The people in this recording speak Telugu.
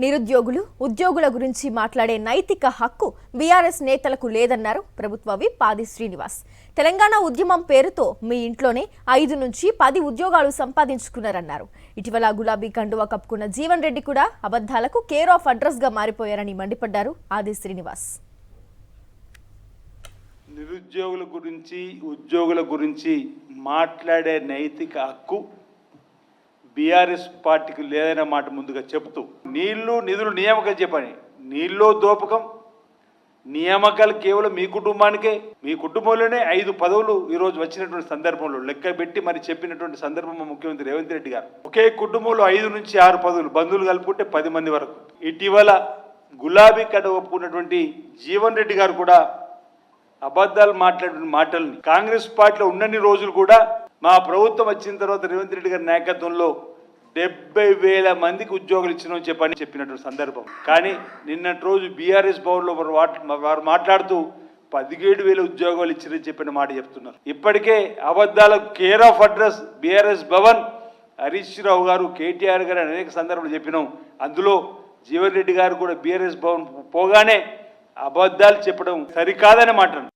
నిరుద్యోగులు ఉద్యోగుల గురించి మాట్లాడే నైతిక హక్కు బీఆర్ఎస్ నేతలకు లేదన్నారు ప్రభుత్వ విప్ ఆది శ్రీనివాస్. తెలంగాణ ఉద్యమం పేరుతో మీ ఇంట్లోనే 5 నుంచి 10 ఉద్యోగాలు సంపాదించుకున్నారన్నారు. ఇటీవల గులాబీ కండువా కప్పుకున్న జీవన్ రెడ్డి కూడా అబద్ధాలకు కేర్ ఆఫ్ అడ్రస్ గా మారిపోయారని మండిపడ్డారు ఆది శ్రీనివాస్. నిరుద్యోగుల గురించి ఉద్యోగుల గురించి మాట్లాడే నైతిక హక్కు బీఆర్ఎస్ పార్టీకి లేదనే మాట ముందుగా చెబుతూ నీళ్లు నిధులు నియామకం చెప్పని నీళ్ళు దోపకం నియామకాలు కేవలం మీ కుటుంబానికే, మీ కుటుంబంలోనే 5 పదవులు ఈరోజు వచ్చినటువంటి సందర్భంలో లెక్క పెట్టి మరి చెప్పినటువంటి సందర్భంలో ముఖ్యమంత్రి రేవంత్ రెడ్డి గారు ఒకే కుటుంబంలో 5 నుంచి 6 పదవులు బంధువులు కలుపుకుంటే 10 మంది వరకు. ఇటీవల గులాబీ కడ ఒప్పుకున్నటువంటి జీవన్ రెడ్డి గారు కూడా అబద్ధాలు మాట్లాడిన మాటల్ని కాంగ్రెస్ పార్టీలో ఉన్నన్ని రోజులు కూడా మా ప్రభుత్వం వచ్చిన తర్వాత రేవంత్ రెడ్డి గారి నాయకత్వంలో 70,000 మందికి ఉద్యోగాలు ఇచ్చినామని చెప్పినటువంటి సందర్భం. కానీ నిన్నటి రోజు బీఆర్ఎస్ భవన్లో వారు మాట్లాడుతూ 17,000 ఉద్యోగాలు ఇచ్చిరని చెప్పిన మాట చెప్తున్నారు. ఇప్పటికే అబద్ధాల care of address BRS Bhavan Harish Rao garu, KTR గారు అనేక సందర్భాలు చెప్పినాం. అందులో జీవన్ రెడ్డి గారు కూడా బీఆర్ఎస్ భవన్ పోగానే అబద్ధాలు చెప్పడం సరికాదని మాట్లాడు.